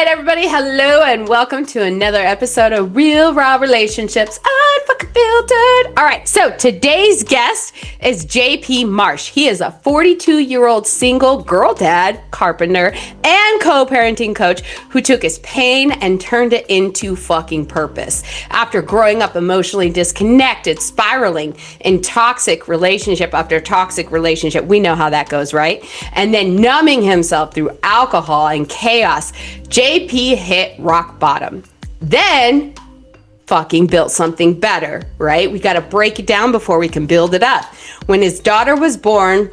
right, everybody. Hello, and welcome to another episode of Real Raw Relationships Unfiltered. All right, so today's guest is JP Marsh. He is a 42-year-old single girl dad, carpenter, and co-parenting coach who took his pain and turned it into fucking purpose. After growing up emotionally disconnected, spiraling in toxic relationship after toxic relationship, we know how that goes, right? And then numbing himself through alcohol and chaos, JP hit rock bottom. Then fucking built something better, right? We got to break it down before we can build it up. When his daughter was born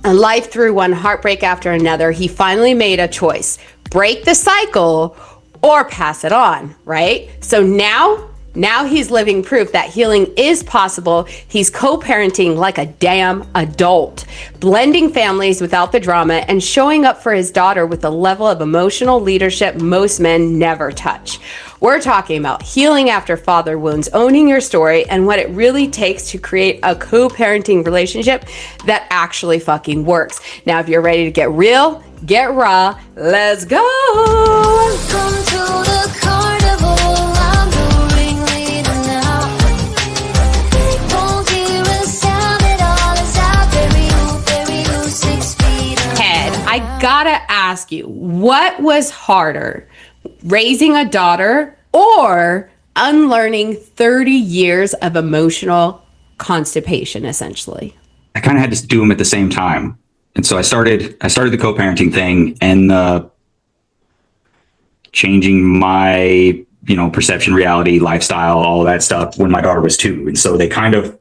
and life threw one heartbreak after another, he finally made a choice: break the cycle or pass it on, right? So now he's living proof that healing is possible. He's co-parenting like a damn adult, blending families without the drama, and showing up for his daughter with a level of emotional leadership most men never touch. We're talking about healing after father wounds, owning your story, and what it really takes to create a co-parenting relationship that actually fucking works. Now, if you're ready to get real, get raw, let's go. Welcome to the carnival. I'm the ringleader now. Won't hear a sound at all as I bury you 6 feet under. Head, I gotta ask you, what was harder, raising a daughter or unlearning 30 years of emotional constipation, essentially? I kind of had to do them at the same time. And so I started the co-parenting thing and changing my, perception, reality, lifestyle, all of that stuff when my daughter was 2. And so they kind of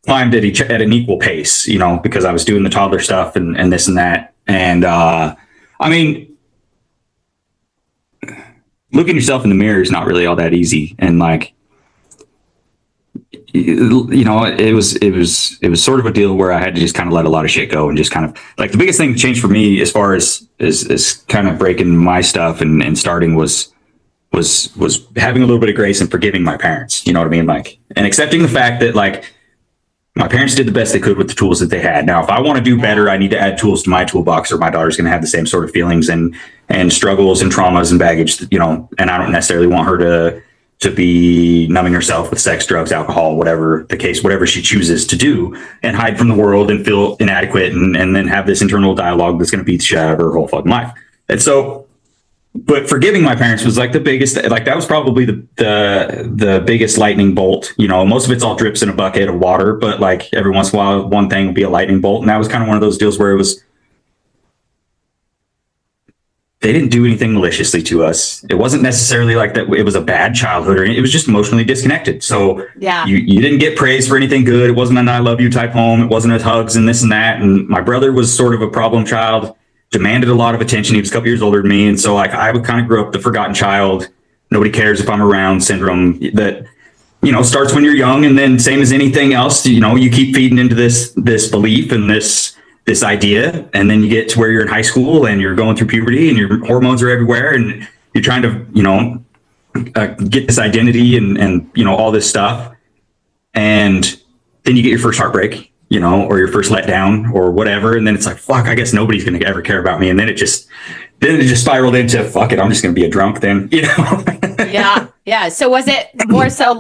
climbed at an equal pace, because I was doing the toddler stuff and this and that. And, looking yourself in the mirror is not really all that easy. And it was sort of a deal where I had to just kind of let a lot of shit go and just kind of the biggest thing that changed for me as far as kind of breaking my stuff and starting was having a little bit of grace and forgiving my parents, you know what I mean? And accepting the fact that my parents did the best they could with the tools that they had. Now, if I want to do better, I need to add tools to my toolbox, or my daughter's going to have the same sort of feelings and struggles and traumas and baggage, and I don't necessarily want her to be numbing herself with sex, drugs, alcohol, whatever the case, whatever she chooses to do, and hide from the world and feel inadequate and then have this internal dialogue that's going to beat the shit out of her whole fucking life. And so, but forgiving my parents was the biggest, that was probably the biggest lightning bolt. Most of it's all drips in a bucket of water, but every once in a while, one thing would be a lightning bolt. And that was kind of one of those deals where they didn't do anything maliciously to us. It wasn't necessarily that it was a bad childhood, or it was just emotionally disconnected. So yeah, you didn't get praise for anything good. It wasn't an I love you type home. It wasn't a hugs and this and that. And my brother was sort of a problem child, demanded a lot of attention. He was a couple years older than me. And so I would kind of grow up the forgotten child. Nobody cares if I'm around syndrome that, starts when you're young. And then same as anything else, you keep feeding into this belief and this idea. And then you get to where you're in high school and you're going through puberty and your hormones are everywhere. And you're trying to, get this identity and all this stuff. And then you get your first heartbreak, or your first letdown or whatever. And then it's fuck, I guess nobody's going to ever care about me. And then it just spiraled into, fuck it, I'm just going to be a drunk then, Yeah. Yeah. So was it more so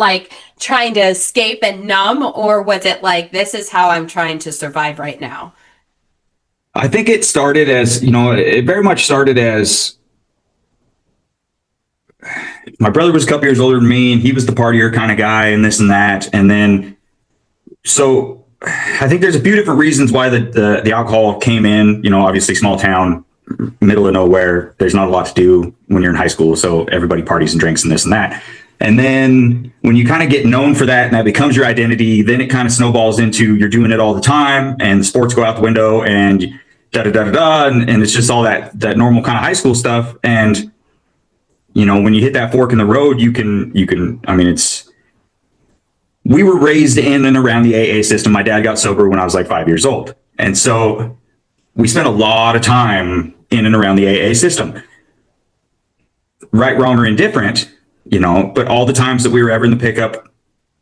trying to escape and numb, or was it this is how I'm trying to survive right now? I think it started as, it very much started as my brother was a couple years older than me and he was the partier kind of guy and this and that. And then, so I think there's a few different reasons why the alcohol came in, obviously small town, middle of nowhere. There's not a lot to do when you're in high school. So everybody parties and drinks and this and that. And then when you kind of get known for that and that becomes your identity, then it kind of snowballs into you're doing it all the time and sports go out the window and and it's just all that normal kind of high school stuff. And, when you hit that fork in the road, we were raised in and around the AA system. My dad got sober when I was 5 years old. And so we spent a lot of time in and around the AA system, right, wrong, or indifferent, but all the times that we were ever in the pickup,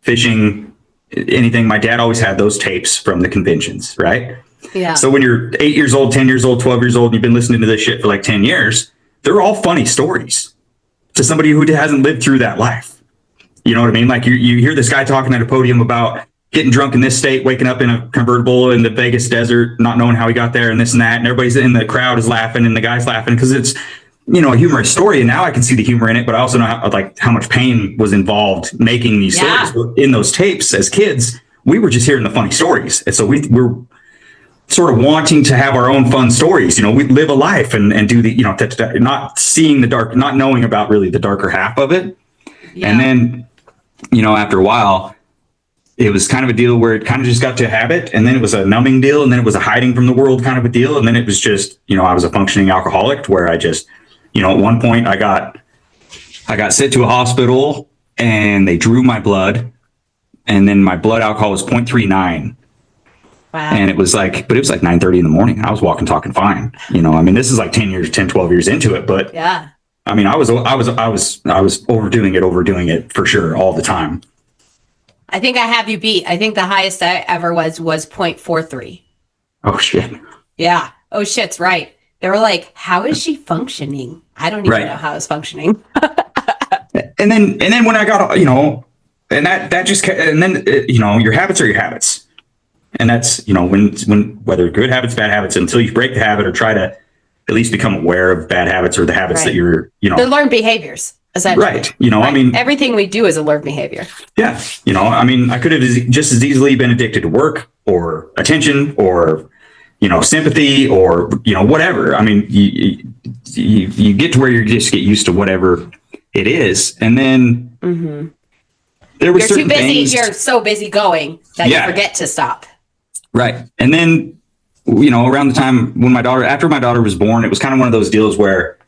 fishing, anything, my dad always had those tapes from the conventions, right? Yeah. So when you're 8 years old, 10 years old, 12 years old, and you've been listening to this shit for 10 years, they're all funny stories to somebody who hasn't lived through that life. You know what I mean? Like you hear this guy talking at a podium about getting drunk in this state, waking up in a convertible in the Vegas desert, not knowing how he got there and this and that. And everybody's in the crowd is laughing and the guy's laughing because it's, you know, a humorous story. And now I can see the humor in it, but I also know how much pain was involved making these stories in those tapes as kids. We were just hearing the funny stories. And so we're sort of wanting to have our own fun stories. You know, we live a life and do the, you know, not seeing the dark, not knowing about really the darker half of it. Yeah. And then, you know, after a while, it was kind of a deal where it kind of just got to a habit, and then it was a numbing deal, and then it was a hiding from the world kind of a deal. And then it was just, you know, I was a functioning alcoholic where I just, you know, at one point I got sent to a hospital and they drew my blood, and then my blood alcohol was 0.39. Wow. And it was like 9:30 in the morning. I was walking, talking fine. You know, I mean, this is like 10, 12 years into it, but yeah, I mean, I was overdoing it for sure all the time. I think I have you beat. I think the highest I ever was 0.43. Oh shit. Yeah. Oh shit's right. They were like, how is she functioning? I don't even know how I was functioning. and then when I got, you know, and that just, and then, you know, your habits are your habits. And that's, you know, when whether good habits, bad habits, until you break the habit or try to at least become aware of bad habits or the habits that you're, you know. They're learned behaviors. Essentially. Right. You know, I mean, everything we do is a learned behavior. Yeah. You know, I mean, I could have just as easily been addicted to work or attention or, you know, sympathy or, you know, whatever. I mean, you get to where you just get used to whatever it is. And then there were certain things. You're so busy going that you forget to stop. Right. And then, you know, around the time when after my daughter was born, it was kind of one of those deals where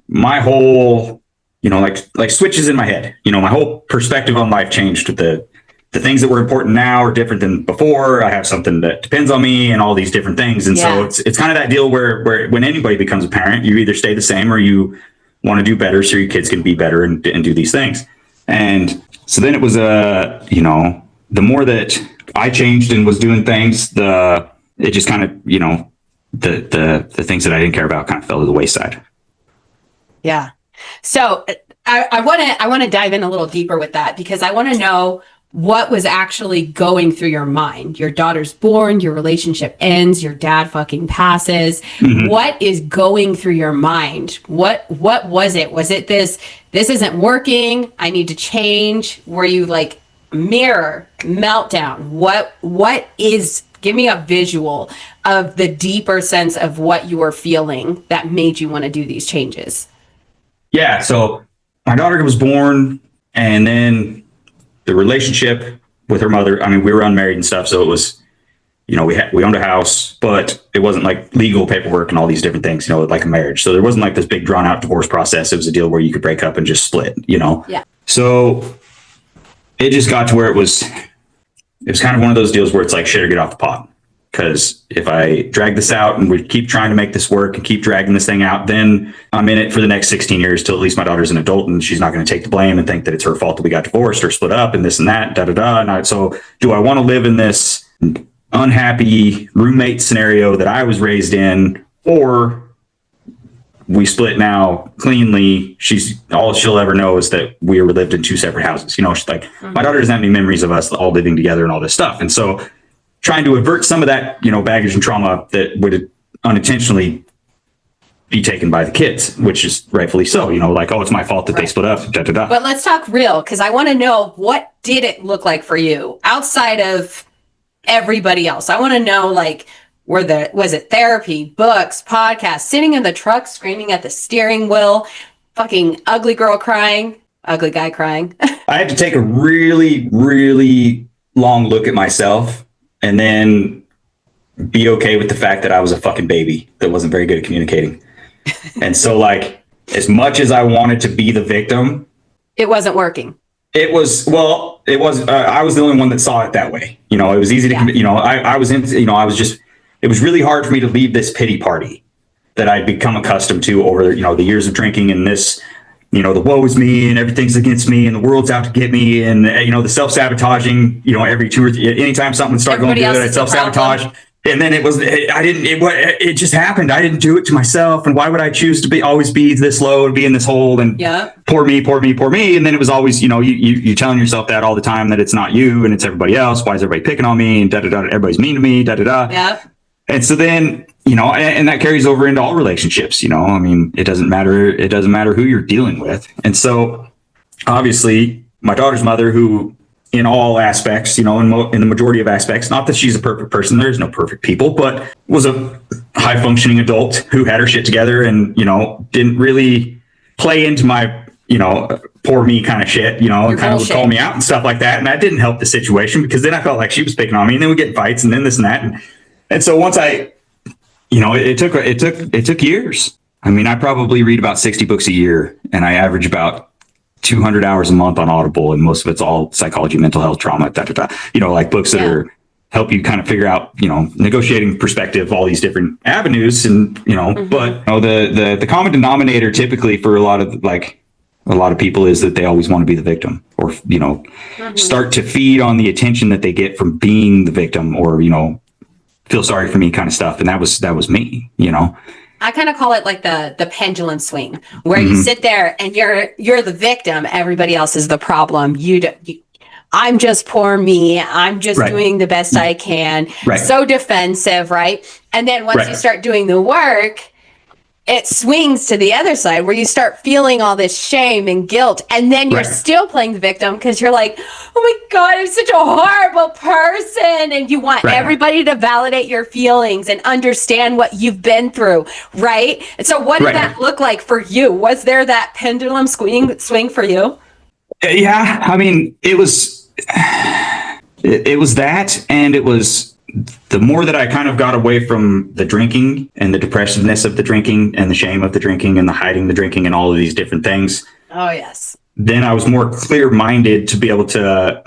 my whole, you know, like switches in my head, you know, my whole perspective on life changed. The things that were important now are different than before. I have something that depends on me and all these different things. And so it's kind of that deal where when anybody becomes a parent, you either stay the same or you want to do better so your kids can be better and do these things. And so then it was, you know, the more that I changed and was doing things, it just kind of, you know, the things that I didn't care about kind of fell to the wayside. Yeah. So I want to dive in a little deeper with that, because I want to know what was actually going through your mind. Your daughter's born, your relationship ends, your dad fucking passes. Mm-hmm. What is going through your mind? What was it? Was it this isn't working, I need to change? Were you like mirror meltdown? What is, give me a visual of the deeper sense of what you were feeling that made you want to do these changes. Yeah. So my daughter was born, and then the relationship with her mother, I mean, we were unmarried and stuff. So it was, you know, we owned a house, but it wasn't like legal paperwork and all these different things, you know, like a marriage. So there wasn't like this big drawn out divorce process. It was a deal where you could break up and just split, you know? Yeah. So it just got to where it was kind of one of those deals where it's like shit or get off the pot. Because if I drag this out and we keep trying to make this work and keep dragging this thing out, then I'm in it for the next 16 years till at least my daughter's an adult and she's not going to take the blame and think that it's her fault that we got divorced or split up and this and that, And so do I want to live in this unhappy roommate scenario that I was raised in, or we split now cleanly? All she'll ever know is that we lived in two separate houses. You know, she's like, my daughter doesn't have any memories of us all living together and all this stuff. And so trying to avert some of that, you know, baggage and trauma that would unintentionally be taken by the kids, which is rightfully so, you know, like, oh, it's my fault that they split up. But let's talk real, because I want to know, what did it look like for you outside of everybody else? I want to know, like, was it therapy, books, podcasts, sitting in the truck, screaming at the steering wheel, fucking ugly girl crying, ugly guy crying? I had to take a really, really long look at myself and then be okay with the fact that I was a fucking baby that wasn't very good at communicating. And so, like, as much as I wanted to be the victim, it wasn't working. I was the only one that saw it that way. You know, it was easy to, you know, it was really hard for me to leave this pity party that I'd become accustomed to over, you know, the years of drinking and this, you know, the woe is me and everything's against me and the world's out to get me. And, you know, the self-sabotaging, you know, every anytime something would start going good, I'd self-sabotage. And then it just happened. I didn't do it to myself. And why would I choose to always be this low and be in this hole and poor me, poor me, poor me. And then it was always, you telling yourself that all the time, that it's not you and it's everybody else. Why is everybody picking on me? And da, da, da, everybody's mean to me, da, da, da. Yeah. And so then, and that carries over into all relationships, I mean, it doesn't matter who you're dealing with. And so obviously my daughter's mother, who in all aspects, in the majority of aspects, not that she's a perfect person, there's no perfect people, but was a high functioning adult who had her shit together and, didn't really play into my, poor me kind of shit, and kind of would call me out and stuff like that. And that didn't help the situation, because then I felt like she was picking on me, and then we get in fights and then this and that. And so once it took years. I mean, I probably read about 60 books a year, and I average about 200 hours a month on Audible, and most of it's all psychology, mental health, trauma, like books that are help you kind of figure out, negotiating perspective, all these different avenues. And, but the common denominator typically for a lot of people is that they always want to be the victim, or, start to feed on the attention that they get from being the victim, or, feel sorry for me kind of stuff. And that was me, I kind of call it like the pendulum swing, where you sit there and you're the victim. Everybody else is the problem. I'm just poor me. I'm just doing the best I can. Right. So defensive, right? And then once you start doing the work, it swings to the other side, where you start feeling all this shame and guilt, and then you're still playing the victim, because you're like, oh my God, I'm such a horrible person, and you want everybody to validate your feelings and understand what you've been through, right? And so what did that look like for you? Was there that pendulum swing for you? Yeah, I mean, it was that, and it was the more that I kind of got away from the drinking and the depressiveness of the drinking and the shame of the drinking and the hiding the drinking and all of these different things. Oh, yes. Then I was more clear-minded to be able to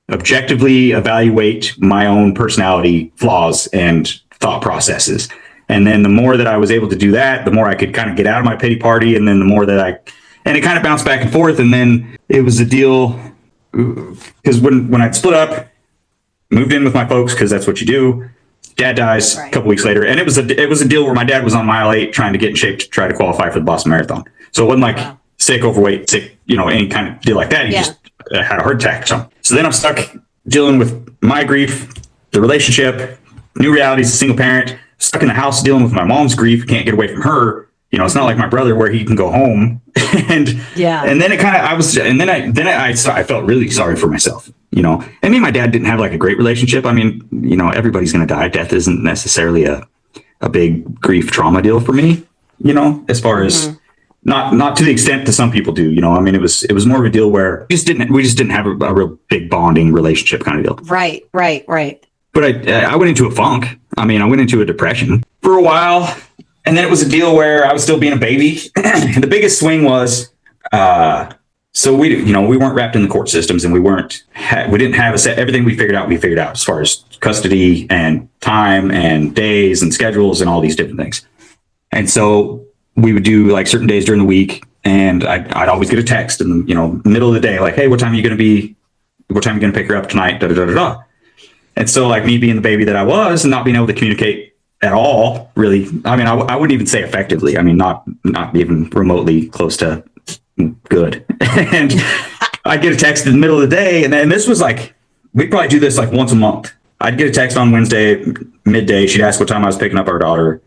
objectively evaluate my own personality flaws and thought processes. And then the more that I was able to do that, the more I could kind of get out of my pity party. And then the more that and it kind of bounced back and forth. And then it was a deal, because when I'd split up, moved in with my folks, because that's what you do. Dad dies a couple weeks later, and it was a deal where my dad was on mile 8 trying to get in shape to try to qualify for the Boston Marathon. So it wasn't like sick, overweight, sick, any kind of deal like that. He just had a heart attack or something. So then I'm stuck dealing with my grief, the relationship, new realities, single parent, stuck in the house dealing with my mom's grief, can't get away from her. It's not like my brother where he can go home. And then it kind of, I felt really sorry for myself. I mean, my dad didn't have like a great relationship. I mean, everybody's going to die. Death isn't necessarily a big grief trauma deal for me, as far as not to the extent that some people do, I mean, it was more of a deal where we just didn't have a real big bonding relationship kind of deal. Right. But I went into a funk. I mean, I went into a depression for a while, and then it was a deal where I was still being a baby. The biggest swing was, so we weren't wrapped in the court systems, and we didn't have everything we figured out as far as custody and time and days and schedules and all these different things. And so we would do like certain days during the week, and I'd always get a text in the, middle of the day, like, hey, what time are you going to pick her up tonight? Da, da, da, da, da. And so like me being the baby that I was and not being able to communicate at all, really, I mean, I wouldn't even say effectively. I mean, not even remotely close to good. And I'd get a text in the middle of the day, and this was like, we'd probably do this like once a month. I'd get a text on Wednesday midday. She'd ask what time I was picking up our daughter.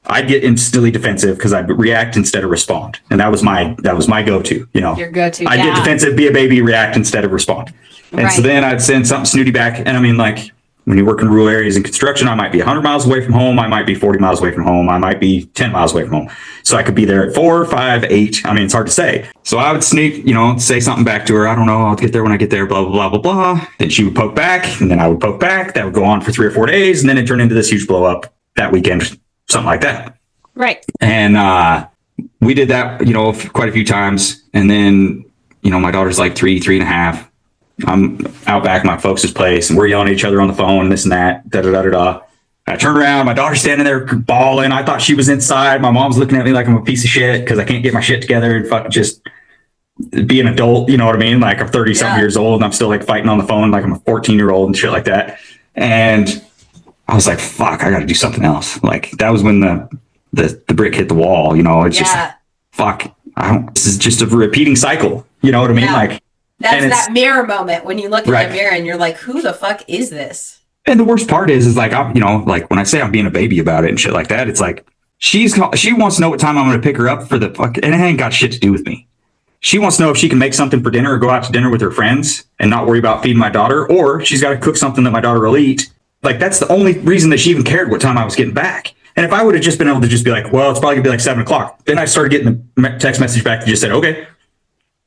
I'd get instantly defensive because I'd react instead of respond, and that was my go-to. Your go-to. I'd get defensive, be a baby, react instead of respond. And so then I'd send something snooty back. And I mean, like, when you work in rural areas in construction, I might be 100 miles away from home. I might be 40 miles away from home. I might be 10 miles away from home. So I could be there at 4, 5, 8. I mean, it's hard to say. So I would sneak, say something back to her. I don't know. I'll get there when I get there, blah, blah, blah, blah, blah. Then she would poke back, and then I would poke back. That would go on for 3 or 4 days. And then it turned into this huge blow up that weekend, something like that. Right. And we did that, quite a few times. And then, my daughter's like 3, 3.5. I'm out back at my folks' place, and we're yelling at each other on the phone, this and that, da da da da da. I turn around, my daughter's standing there bawling. I thought she was inside. My mom's looking at me like I'm a piece of shit because I can't get my shit together and fucking just be an adult. You know what I mean? Like I'm 30 something years old, and I'm still like fighting on the phone like I'm a 14-year-old and shit like that. And I was like, fuck, I got to do something else. Like that was when the brick hit the wall. It's just fuck. This is just a repeating cycle. You know what I mean? Like that's that mirror moment when you look in the mirror and you're like, who the fuck is this? And the worst part is like like when I say I'm being a baby about it and shit like that, it's like she wants to know what time I'm going to pick her up for the fuck, and it ain't got shit to do with me. She wants to know if she can make something for dinner or go out to dinner with her friends and not worry about feeding my daughter, or she's got to cook something that my daughter will eat. Like that's the only reason that she even cared what time I was getting back. And if I would have just been able to just be like, well, it's probably gonna be like 7:00, then I started getting the text message back that just said, okay.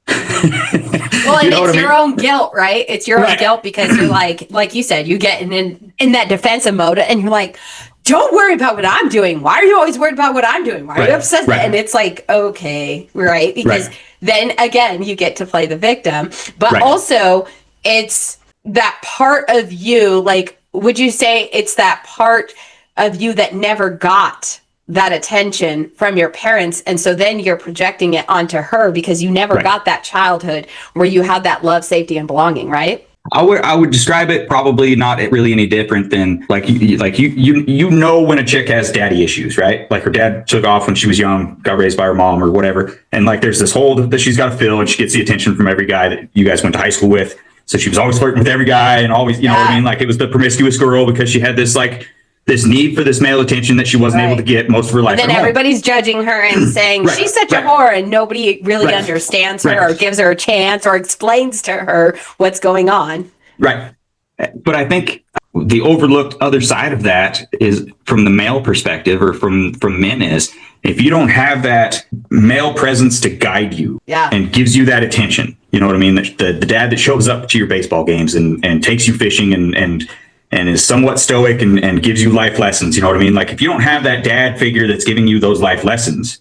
Well, and it's your own guilt, right? It's your own guilt because you're like you said, you get in that defensive mode and you're like, don't worry about what I'm doing. Why are you always worried about what I'm doing? Why are you obsessed? And it's like, okay, right? Because then again, you get to play the victim, but also it's that part of you, like, would you say it's that part of you that never got that attention from your parents, and so then you're projecting it onto her because you never got that childhood where you had that love, safety, and belonging, right? I would describe it probably not really any different than like you know when a chick has daddy issues, right? Like her dad took off when she was young, got raised by her mom or whatever, and like there's this hole that she's got to fill, and she gets the attention from every guy that you guys went to high school with. So she was always flirting with every guy and always, you know what I mean? Like it was the promiscuous girl because she had this like this need for this male attention that she wasn't able to get most of her life. And then everybody's judging her and saying she's such a whore, and nobody really understands her or gives her a chance or explains to her what's going on. Right. But I think the overlooked other side of that is from the male perspective, or from men, is if you don't have that male presence to guide you and gives you that attention, you know what I mean? The dad that shows up to your baseball games and takes you fishing and is somewhat stoic and gives you life lessons. You know what I mean? Like if you don't have that dad figure that's giving you those life lessons,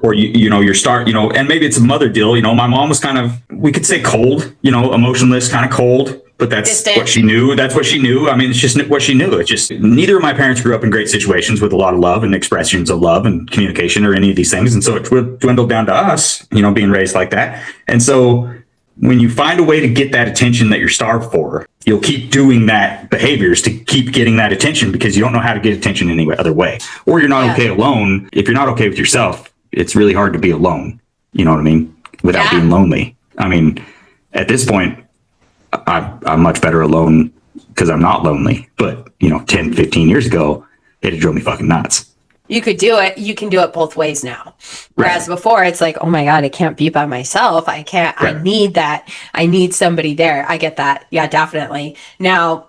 or and maybe it's a mother deal. My mom was kind of, we could say cold, emotionless, kind of cold, but that's distant. What she knew. That's what she knew. I mean, it's just what she knew. It's just neither of my parents grew up in great situations with a lot of love and expressions of love and communication or any of these things. And so it dwindled down to us, being raised like that. And so when you find a way to get that attention that you're starved for, you'll keep doing that behaviors to keep getting that attention because you don't know how to get attention any other way. Or you're not okay alone. If you're not okay with yourself, it's really hard to be alone. You know what I mean? Without being lonely. I mean, at this point, I'm much better alone because I'm not lonely. But, 10, 15 years ago, it drove me fucking nuts. You could do it. You can do it both ways now. Whereas before it's like, oh my God, I can't be by myself. I can't, I need that. I need somebody there. I get that. Yeah, definitely. Now,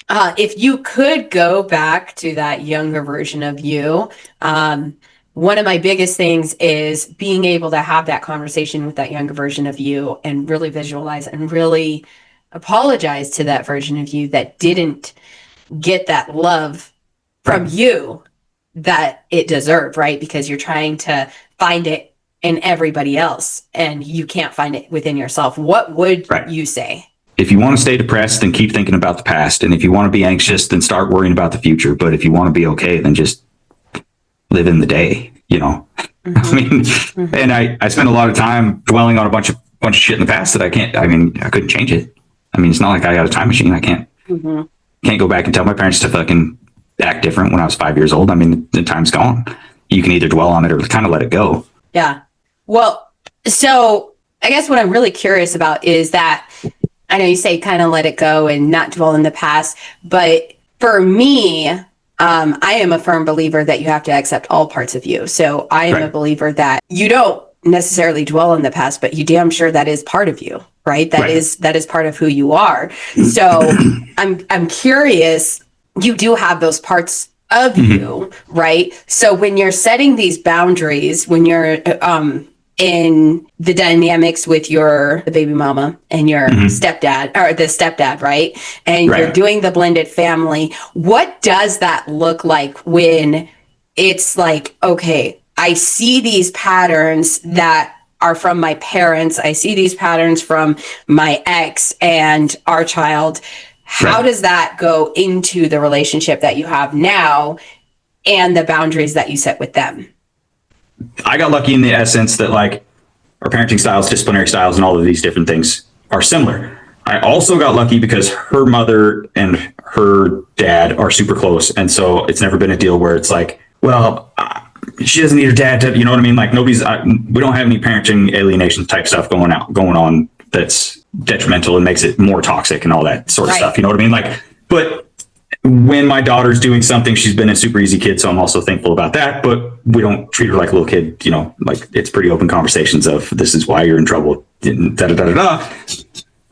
if you could go back to that younger version of you, one of my biggest things is being able to have that conversation with that younger version of you and really visualize and really apologize to that version of you that didn't get that love from you that it deserved, right? Because you're trying to find it in everybody else and you can't find it within yourself. What would you say? If you want to stay depressed, then keep thinking about the past. And if you want to be anxious, then start worrying about the future. But if you want to be okay, then just live in the day, And I spent a lot of time dwelling on a bunch of shit in the past that I couldn't change it. I mean, it's not like I got a time machine. I can't go back and tell my parents to fucking act different when I was 5 years old. I mean, the time's gone. You can either dwell on it or kind of let it go. Yeah. Well, so I guess what I'm really curious about is that I know you say kind of let it go and not dwell in the past, but for me, I am a firm believer that you have to accept all parts of you. So I am a believer that you don't necessarily dwell in the past, but you damn sure that is part of you, right? That is part of who you are. So I'm curious. You do have those parts of you, right? So when you're setting these boundaries, when you're in the dynamics with the baby mama and your stepdad, or the stepdad, right? And you're doing the blended family, what does that look like when it's like, okay, I see these patterns that are from my parents. I see these patterns from my ex and our child. How does that go into the relationship that you have now and the boundaries that you set with them? I got lucky in the essence that like our parenting styles, disciplinary styles, and all of these different things are similar. I also got lucky because her mother and her dad are super close. And so it's never been a deal where it's like, well, she doesn't need her dad to, you know what I mean? Like we don't have any parenting alienation type stuff going on that's detrimental and makes it more toxic and all that sort of stuff. You know what I mean? Like, but when my daughter's doing something, she's been a super easy kid. So I'm also thankful about that, but we don't treat her like a little kid, you know, like it's pretty open conversations of this is why you're in trouble. Da, da, da, da, da.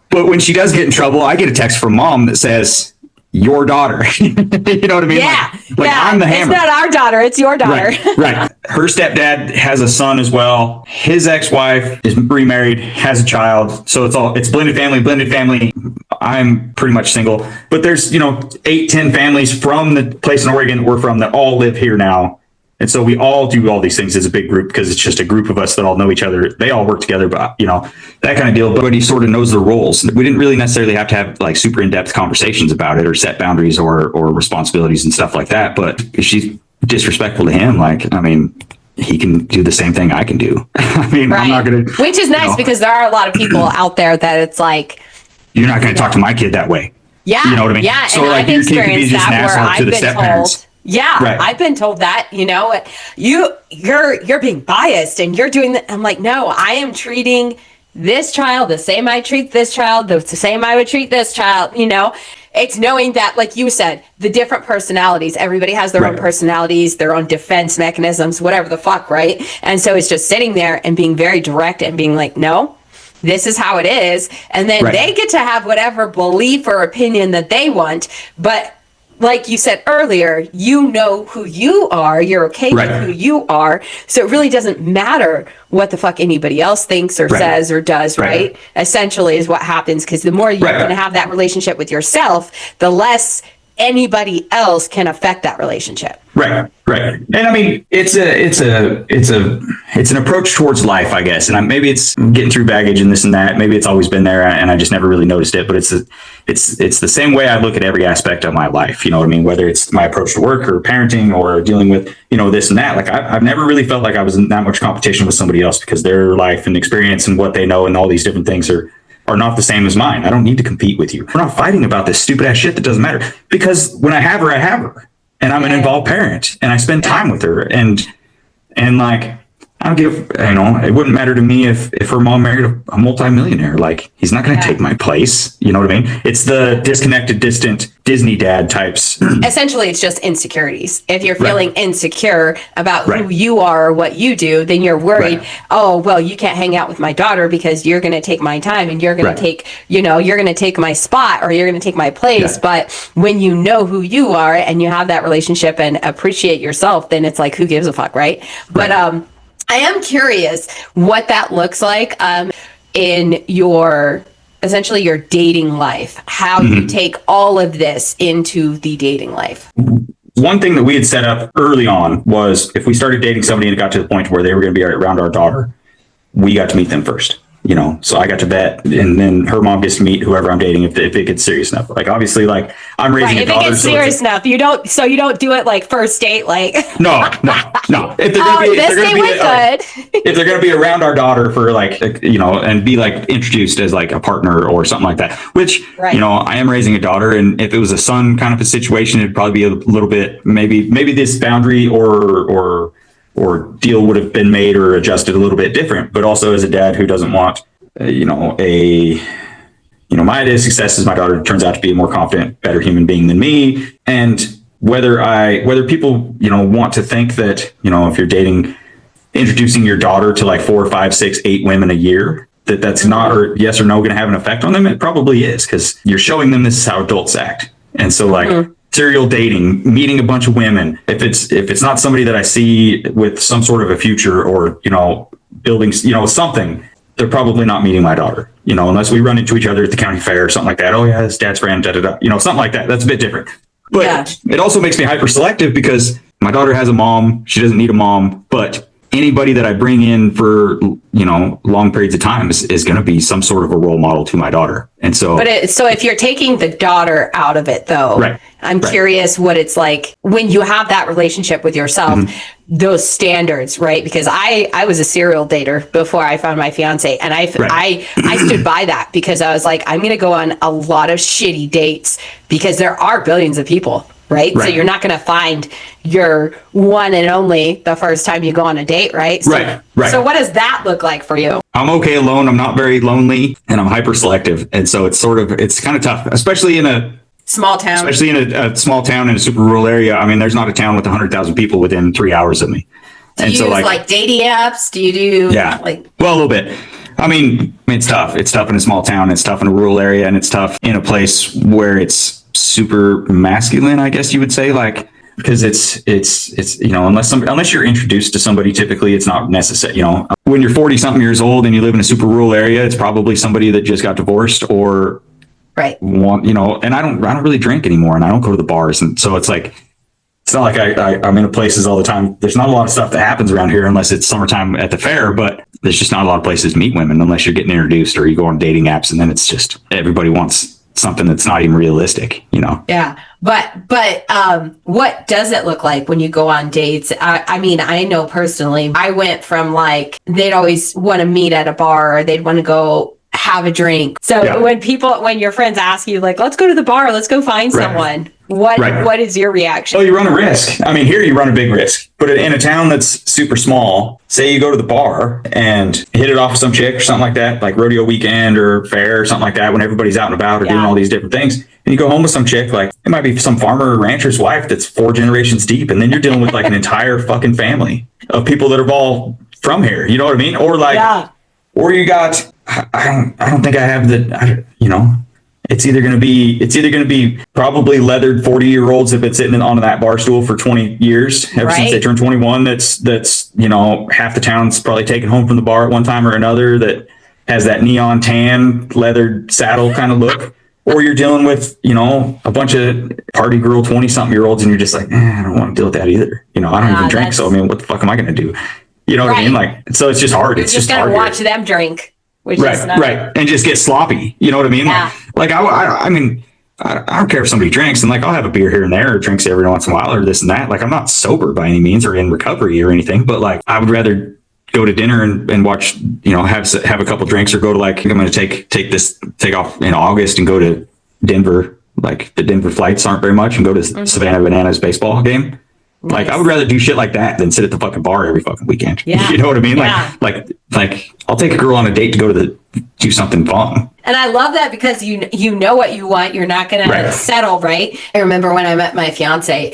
But when she does get in trouble, I get a text from mom that says, your daughter. You know what I mean? Yeah. Like I'm the hammer. It's not our daughter. It's your daughter. Right. Her stepdad has a son as well. His ex-wife is remarried, has a child. So it's blended family. I'm pretty much single, but there's, 8-10 families from the place in Oregon that we're from that all live here now. And so we all do all these things as a big group because it's just a group of us that all know each other. They all work together, but that kind of deal. But he sort of knows the roles. We didn't really necessarily have to have like super in-depth conversations about it or set boundaries or responsibilities and stuff like that. But if she's disrespectful to him, he can do the same thing I can do. I'm not going to. Which is nice because there are a lot of people out there that it's like, you're not going to talk to my kid that way. Yeah. You know what I mean? Yeah. So and I've experienced that where I've been told. Yeah, right. I've been told that, you're being biased and you're doing that. I'm like, no, I am treating this child the same I treat this child, the same I would treat this child, It's knowing that, like you said, the different personalities, everybody has their own personalities, their own defense mechanisms, whatever the fuck, right? And so it's just sitting there and being very direct and being like, no, this is how it is. And then they get to have whatever belief or opinion that they want, but like you said earlier, you know who you are. You're okay with who you are. So it really doesn't matter what the fuck anybody else thinks or says or does, right? Essentially is what happens, because the more you're going to have that relationship with yourself, the less anybody else can affect that relationship. Right. And it's an approach towards life, I guess. And maybe it's getting through baggage and this and that. Maybe it's always been there and I just never really noticed it. But it's the same way I look at every aspect of my life. You know what I mean? Whether it's my approach to work or parenting or dealing with, this and that. Like I've never really felt like I was in that much competition with somebody else because their life and experience and what they know and all these different things are not the same as mine. I don't need to compete with you. We're not fighting about this stupid ass shit that doesn't matter, because when I have her, I have her, and I'm an involved parent and I spend time with her and like, I don't give, it wouldn't matter to me if her mom married a multimillionaire. Like, he's not going to take my place. You know what I mean? It's the disconnected, distant Disney dad types. Essentially, it's just insecurities. If you're feeling insecure about who you are or what you do, then you're worried, oh, well, you can't hang out with my daughter because you're going to take my time and you're going to take, you're going to take my spot or you're going to take my place. But when you know who you are and you have that relationship and appreciate yourself, then it's like, who gives a fuck, right? But, I am curious what that looks like in your dating life, how you take all of this into the dating life. One thing that we had set up early on was if we started dating somebody and it got to the point where they were going to be around our daughter, we got to meet them first. So I got to vet, and then her mom gets to meet whoever I'm dating if it gets serious enough. Like, obviously, like, I'm raising a daughter. If it gets serious enough, you don't do it like first date, like. No. If they're going to be around our daughter for like, and be like introduced as like a partner or something like that, which, I am raising a daughter, and if it was a son kind of a situation, it'd probably be a little bit, maybe this boundary or deal would have been made or adjusted a little bit different. But also as a dad who doesn't want, my idea of success is my daughter turns out to be a more confident, better human being than me. And whether people, want to think that, if you're dating, introducing your daughter to like 4, 5, 6, 8 women a year, that's not, or yes or no, going to have an effect on them. It probably is, because you're showing them this is how adults act. And so like, serial dating, meeting a bunch of women. If it's not somebody that I see with some sort of a future or, building, something, they're probably not meeting my daughter, unless we run into each other at the county fair or something like that. Oh yeah, it's dad's friend, something like that. That's a bit different. But it also makes me hyper selective because my daughter has a mom. She doesn't need a mom, but anybody that I bring in for, long periods of time is going to be some sort of a role model to my daughter. And so, so if you're taking the daughter out of it though, right, I'm curious what it's like when you have that relationship with yourself, those standards, right? Because I was a serial dater before I found my fiance, and I stood by that because I was like, I'm going to go on a lot of shitty dates because there are billions of people. Right. So you're not going to find your one and only the first time you go on a date. Right. So, right. So what does that look like for you? I'm okay alone. I'm not very lonely, and I'm hyper selective. And so it's kind of tough, especially in a small town, a small town in a super rural area. I mean, there's not a town with 100,000 people within 3 hours of me. Do you use like dating apps? Do you do well, a little bit. I mean, it's tough. It's tough in a small town. It's tough in a rural area, and it's tough in a place where it's super masculine, I guess you would say, like, because it's unless you're introduced to somebody, typically it's not necessary. When you're 40 something years old and you live in a super rural area, it's probably somebody that just got divorced or and I don't really drink anymore, and I don't go to the bars, and so it's like, it's not like I'm in places all the time. There's not a lot of stuff that happens around here unless it's summertime at the fair, but there's just not a lot of places to meet women unless you're getting introduced or you go on dating apps, and then it's just everybody wants something that's not even realistic, Yeah. But what does it look like when you go on dates? I mean, I know personally, I went from like, they'd always want to meet at a bar, or they'd want to go have a drink. So when your friends ask you like, let's go to the bar, let's go find someone. What is your reaction? Oh, you run a risk. I mean, here you run a big risk, but in a town that's super small, say you go to the bar and hit it off with some chick or something like that, like rodeo weekend or fair or something like that, when everybody's out and about or doing all these different things, and you go home with some chick, like it might be some farmer or rancher's wife that's 4 generations deep, and then you're dealing with like an entire fucking family of people that are all from here. You know what I mean? Or like, or you got, I don't think I have it's either going to be probably leathered 40-year-olds that have been sitting on that bar stool for 20 years ever since they turned 21. That's half the town's probably taken home from the bar at one time or another, that has that neon tan leathered saddle kind of look. Or you're dealing with, a bunch of party girl 20-something-year-olds, and you're just like, I don't want to deal with that either. I don't even drink, so I mean, what the fuck am I going to do? You know what I mean? Like, so it's just hard. It's just hard. You're just going to watch them drink. Which is not and just get sloppy. You know what I mean? Yeah. Like I mean, I don't care if somebody drinks, and like I'll have a beer here and there, or drinks every once in a while, or this and that. Like I'm not sober by any means or in recovery or anything, but like I would rather go to dinner and watch, have a couple drinks, or go to like, I'm going to take off in August and go to Denver. Like the Denver flights aren't very much, and go to Savannah Bananas baseball game. Nice. Like I would rather do shit like that than sit at the fucking bar every fucking weekend. Yeah. You know what I mean? Yeah. Like I'll take a girl on a date to go to do something fun. And I love that because you know what you want. You're not going to settle, right? I remember when I met my fiance,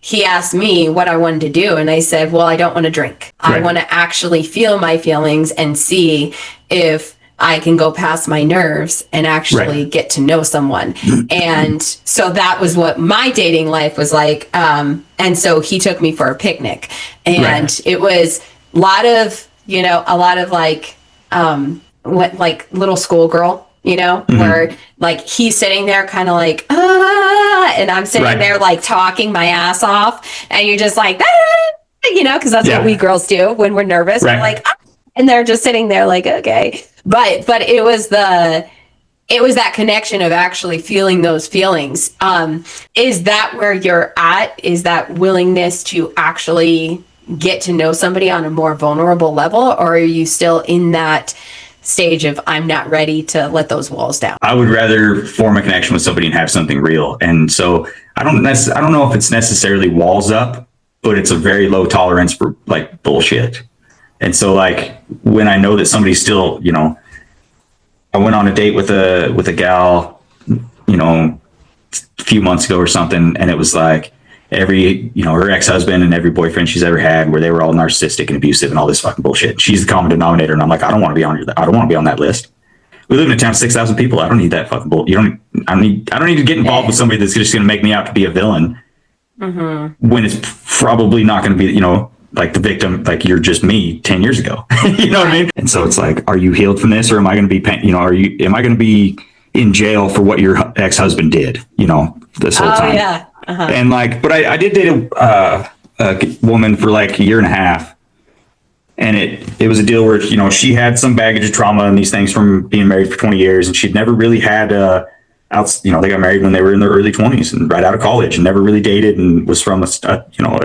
he asked me what I wanted to do, and I said, well, I don't want to drink. I want to actually feel my feelings and see if I can go past my nerves and actually get to know someone. And so that was what my dating life was like. And so he took me for a picnic, and it was a lot of like little schoolgirl, where like he's sitting there kind of like, and I'm sitting there like talking my ass off, and you're just like, because that's what we girls do when we're nervous. We're like, and they're just sitting there like, okay. But it was that connection of actually feeling those feelings. Is that where you're at? Is that willingness to actually get to know somebody on a more vulnerable level? Or are you still in that stage of, I'm not ready to let those walls down? I would rather form a connection with somebody and have something real. And so I don't know if it's necessarily walls up, but it's a very low tolerance for like bullshit. And so like when I know that somebody's still, I went on a date with a gal, a few months ago or something, and it was like every, her ex-husband and every boyfriend she's ever had, where they were all narcissistic and abusive and all this fucking bullshit. She's the common denominator, and I'm like, I don't want to be on that list. We live in a town of 6,000 people. I don't need that fucking bull. I don't need to get involved with somebody that's just going to make me out to be a villain when it's probably not going to be, like the victim, like you're just me 10 years ago. You know what I mean? And so it's like, are you healed from this, or am I going to be, am I going to be in jail for what your ex-husband did, this whole time? Yeah. And like, but I did date a woman for like a year and a half, And it was a deal where, you know, she had some baggage of trauma and these things from being married for 20 years. And she'd never really had, you know, they got married when they were in their early 20s and right out of college and never really dated, and was from a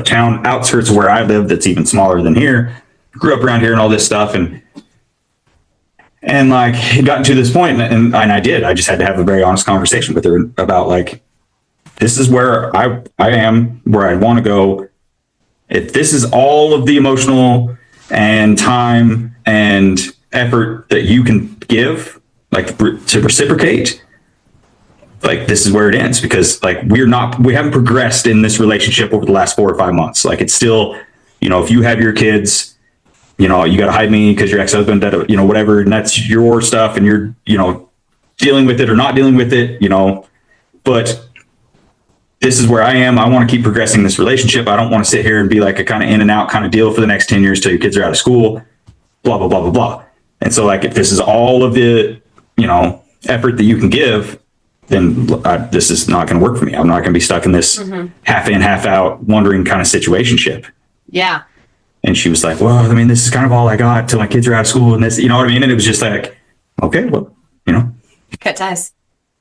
town outskirts of where I lived that's even smaller than here. Grew up around here and all this stuff. And like, it got to this point, and I did. I just had to have a very honest conversation with her about, like, this is where I am, where I want to go. If this is all of the emotional and time and effort that you can give, like, to reciprocate, like, this is where it ends, because, like, we haven't progressed in this relationship over the last 4 or 5 months. Like, it's still, you know, if you have your kids, you know, you got to hide me because your ex-husband, you know, whatever, and that's your stuff, and you're, you know, dealing with it or not dealing with it, you know, but this is where I am. I want to keep progressing this relationship. I don't want to sit here and be like a kind of in and out kind of deal for the next 10 years till your kids are out of school, blah, blah, blah, blah, blah. And so, like, if this is all of the, you know, effort that you can give, then this is not going to work for me. I'm not going to be stuck in this half in, half out, wondering kind of situationship. Yeah. And she was like, well, I mean, this is kind of all I got till my kids are out of school, and this, you know what I mean? And it was just like, okay, well, you know, Cut ties.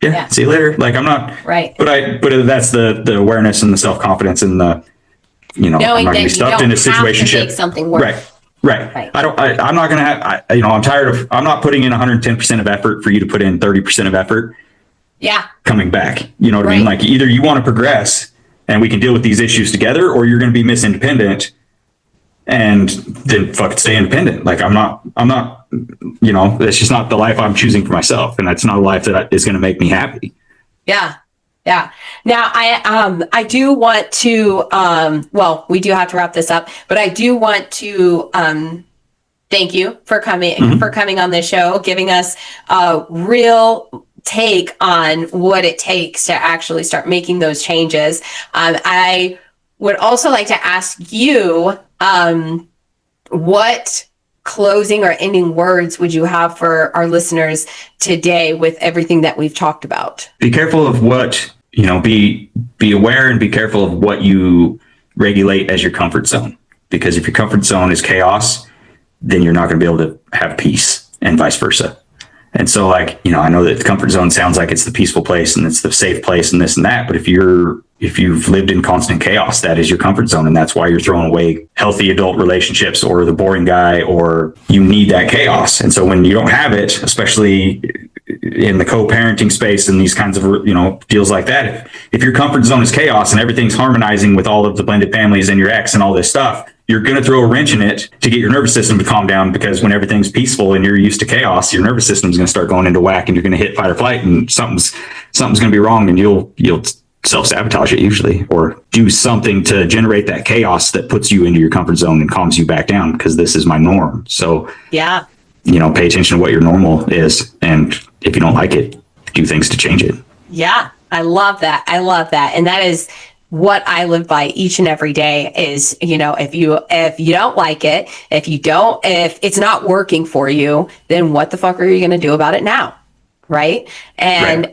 yeah. See you later. Like, I'm not right. But that's the awareness and the self-confidence and the, you know, knowing I'm not going to be stuck in a situation. Make something work. Right. I'm not going to have, you know, I'm not putting in 110% of effort for you to put in 30% of effort. Yeah. Coming back. You know what I mean? Like, either you want to progress and we can deal with these issues together, or you're going to be Miss Independent and then fucking stay independent. Like, I'm not, you know, that's just not the life I'm choosing for myself. And that's not a life that is going to make me happy. Yeah. Yeah. Now I do want to, well, we do have to wrap this up, but I do want to, thank you for coming on this show, giving us a real take on what it takes to actually start making those changes. I would also like to ask you, what closing or ending words would you have for our listeners today with everything that we've talked about? Be careful of what, you know, be aware and be careful of what you regulate as your comfort zone. Because if your comfort zone is chaos, then you're not going to be able to have peace, and vice versa. And so, like, you know, I know that the comfort zone sounds like it's the peaceful place and it's the safe place and this and that, but if you've lived in constant chaos, that is your comfort zone. And that's why you're throwing away healthy adult relationships, or the boring guy, or you need that chaos. And so when you don't have it, especially in the co-parenting space and these kinds of, you know, deals like that, if your comfort zone is chaos and everything's harmonizing with all of the blended families and your ex and all this stuff, you're going to throw a wrench in it to get your nervous system to calm down, because when everything's peaceful and you're used to chaos, your nervous system is going to start going into whack, and you're going to hit fight or flight, and something's going to be wrong, and you'll self-sabotage it usually, or do something to generate that chaos that puts you into your comfort zone and calms you back down, because this is my norm. So, yeah, you know, pay attention to what your normal is, and if you don't like it, do things to change it. Yeah, I love that. And that is what I live by each and every day is, you know, if you don't like it, if it's not working for you, then what the fuck are you going to do about it now? Right. And,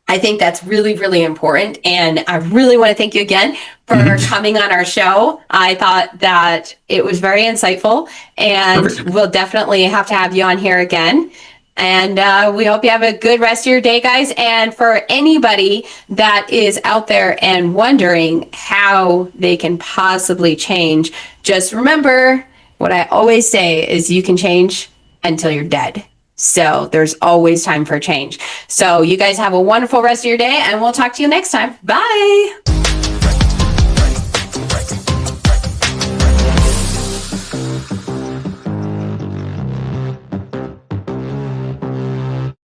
I think that's really, really important. And I really want to thank you again for coming on our show. I thought that it was very insightful, and we'll definitely have to have you on here again. And we hope you have a good rest of your day, guys. And for anybody that is out there and wondering how they can possibly change, just remember what I always say is you can change until you're dead. So there's always time for change. So you guys have a wonderful rest of your day, and we'll talk to you next time. Bye.